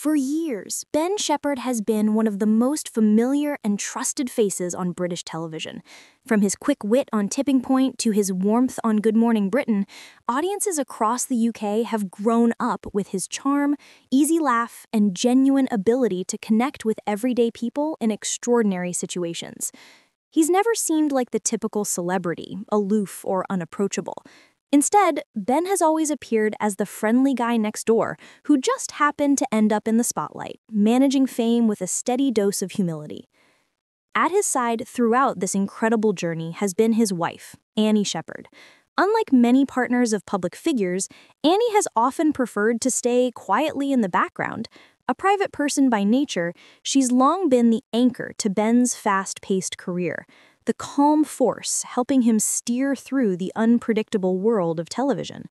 For years, Ben Shephard has been one of the most familiar and trusted faces on British television. From his quick wit on Tipping Point to his warmth on Good Morning Britain, audiences across the UK have grown up with his charm, easy laugh, and genuine ability to connect with everyday people in extraordinary situations. He's never seemed like the typical celebrity, aloof or unapproachable. Instead, Ben has always appeared as the friendly guy next door who just happened to end up in the spotlight, managing fame with a steady dose of humility. At his side throughout this incredible journey has been his wife, Annie Shephard. Unlike many partners of public figures, Annie has often preferred to stay quietly in the background. A private person by nature, she's long been the anchor to Ben's fast-paced career, the calm force helping him steer through the unpredictable world of television.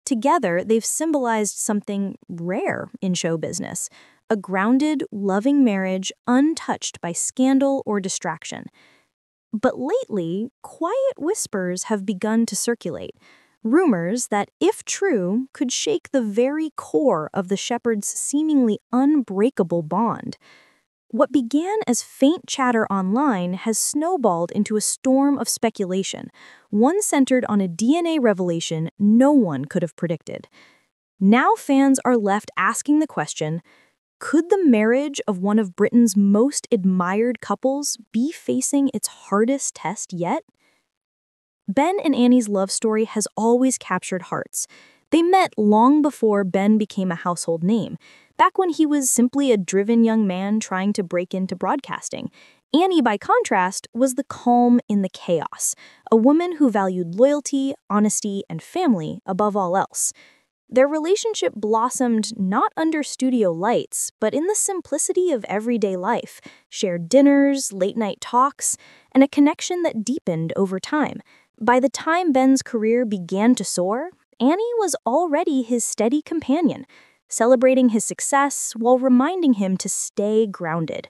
Together, they've symbolized something rare in show business, a grounded, loving marriage untouched by scandal or distraction. But lately, quiet whispers have begun to circulate, rumors that, if true, could shake the very core of the Shepherds' seemingly unbreakable bond. What began as faint chatter online has snowballed into a storm of speculation, one centered on a DNA revelation no one could have predicted. Now fans are left asking the question, could the marriage of one of Britain's most admired couples be facing its hardest test yet? Ben and Annie's love story has always captured hearts. They met long before Ben became a household name, back when he was simply a driven young man trying to break into broadcasting. Annie, by contrast, was the calm in the chaos, a woman who valued loyalty, honesty, and family above all else. Their relationship blossomed not under studio lights, but in the simplicity of everyday life, shared dinners, late-night talks, and a connection that deepened over time. By the time Ben's career began to soar, Annie was already his steady companion, celebrating his success while reminding him to stay grounded.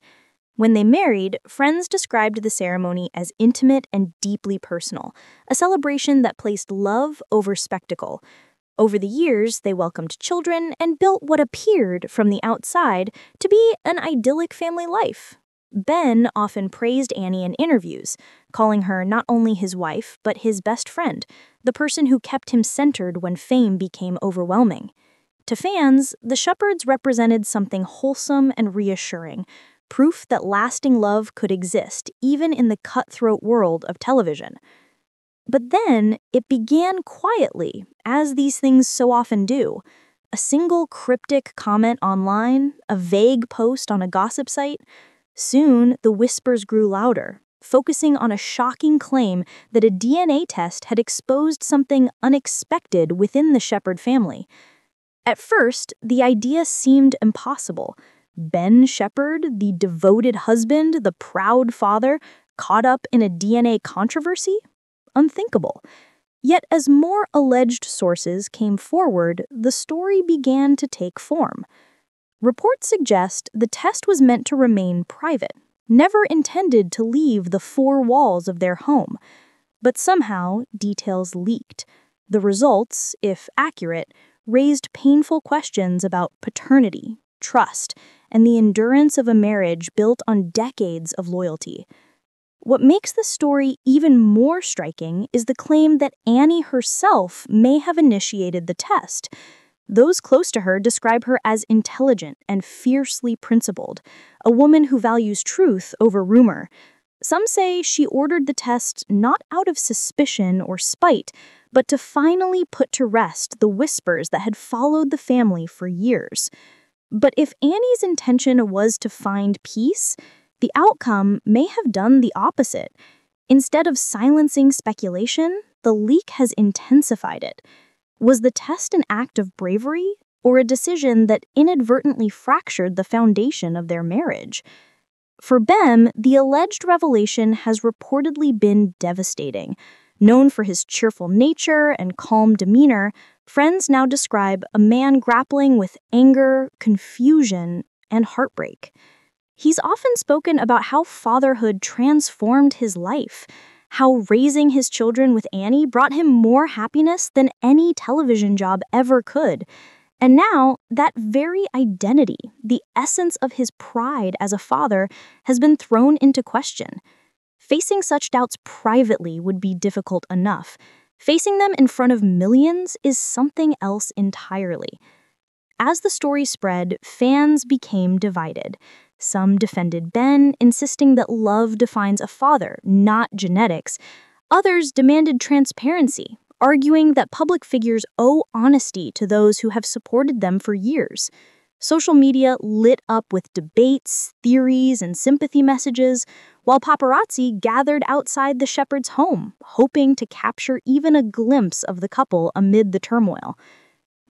When they married, friends described the ceremony as intimate and deeply personal, a celebration that placed love over spectacle. Over the years, they welcomed children and built what appeared, from the outside, to be an idyllic family life. Ben often praised Annie in interviews, calling her not only his wife, but his best friend, the person who kept him centered when fame became overwhelming. To fans, the Shepherds represented something wholesome and reassuring, proof that lasting love could exist even in the cutthroat world of television. But then, it began quietly, as these things so often do. A single cryptic comment online, a vague post on a gossip site. Soon, the whispers grew louder, focusing on a shocking claim that a DNA test had exposed something unexpected within the Shephard family. At first, the idea seemed impossible. Ben Shephard, the devoted husband, the proud father, caught up in a DNA controversy? Unthinkable. Yet as more alleged sources came forward, the story began to take form. Reports suggest the test was meant to remain private, never intended to leave the four walls of their home. But somehow, details leaked. The results, if accurate, raised painful questions about paternity, trust, and the endurance of a marriage built on decades of loyalty. What makes the story even more striking is the claim that Annie herself may have initiated the test. Those close to her describe her as intelligent and fiercely principled, a woman who values truth over rumor. Some say she ordered the test not out of suspicion or spite, but to finally put to rest the whispers that had followed the family for years. But if Annie's intention was to find peace, the outcome may have done the opposite. Instead of silencing speculation, the leak has intensified it. Was the test an act of bravery, or a decision that inadvertently fractured the foundation of their marriage? For Ben, the alleged revelation has reportedly been devastating. Known for his cheerful nature and calm demeanor, friends now describe a man grappling with anger, confusion, and heartbreak. He's often spoken about how fatherhood transformed his life, how raising his children with Annie brought him more happiness than any television job ever could, And now, that very identity, the essence of his pride as a father, has been thrown into question. Facing such doubts privately would be difficult enough. Facing them in front of millions is something else entirely. As the story spread, fans became divided. Some defended Ben, insisting that love defines a father, not genetics. Others demanded transparency, arguing that public figures owe honesty to those who have supported them for years. Social media lit up with debates, theories, and sympathy messages, while paparazzi gathered outside the Shephard's home, hoping to capture even a glimpse of the couple amid the turmoil.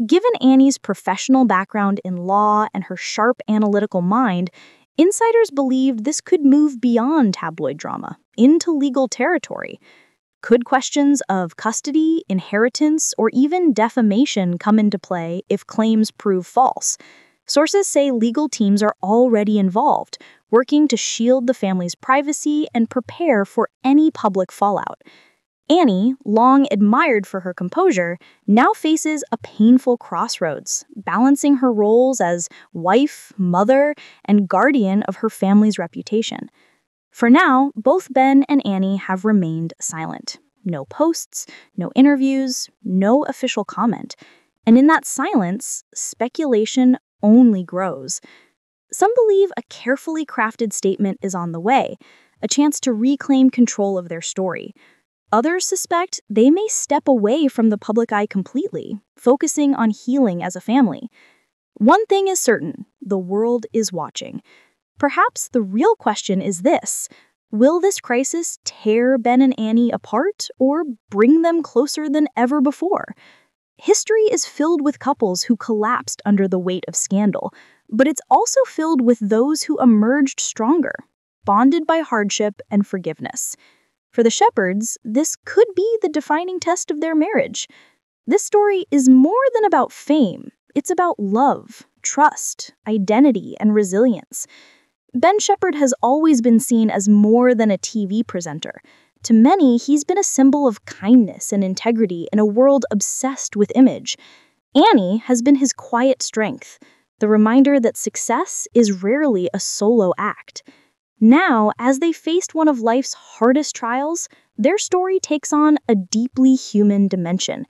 Given Annie's professional background in law and her sharp analytical mind, insiders believed this could move beyond tabloid drama, into legal territory. Could questions of custody, inheritance, or even defamation come into play if claims prove false? Sources say legal teams are already involved, working to shield the family's privacy and prepare for any public fallout. Annie, long admired for her composure, now faces a painful crossroads, balancing her roles as wife, mother, and guardian of her family's reputation. For now, both Ben and Annie have remained silent. No posts, no interviews, no official comment. And in that silence, speculation only grows. Some believe a carefully crafted statement is on the way, a chance to reclaim control of their story. Others suspect they may step away from the public eye completely, focusing on healing as a family. One thing is certain, the world is watching. Perhaps the real question is this: will this crisis tear Ben and Annie apart or bring them closer than ever before? History is filled with couples who collapsed under the weight of scandal, but it's also filled with those who emerged stronger, bonded by hardship and forgiveness. For the Shephards, this could be the defining test of their marriage. This story is more than about fame. It's about love, trust, identity, and resilience. Ben Shephard has always been seen as more than a TV presenter. To many, he's been a symbol of kindness and integrity in a world obsessed with image. Annie has been his quiet strength, the reminder that success is rarely a solo act. Now, as they faced one of life's hardest trials, their story takes on a deeply human dimension.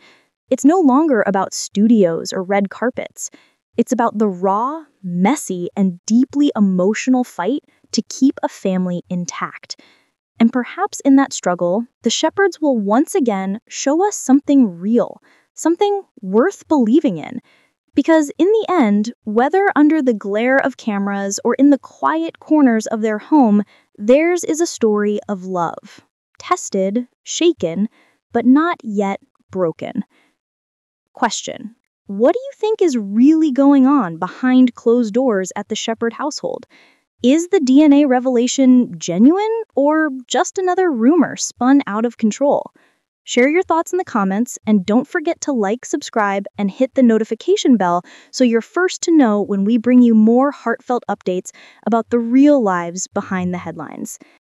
It's no longer about studios or red carpets. It's about the raw, messy, and deeply emotional fight to keep a family intact. And perhaps in that struggle, the Shephards will once again show us something real, something worth believing in. Because in the end, whether under the glare of cameras or in the quiet corners of their home, theirs is a story of love. Tested, shaken, but not yet broken. Question: what do you think is really going on behind closed doors at the Shephard household? Is the DNA revelation genuine or just another rumor spun out of control? Share your thoughts in the comments, and don't forget to like, subscribe, and hit the notification bell so you're first to know when we bring you more heartfelt updates about the real lives behind the headlines.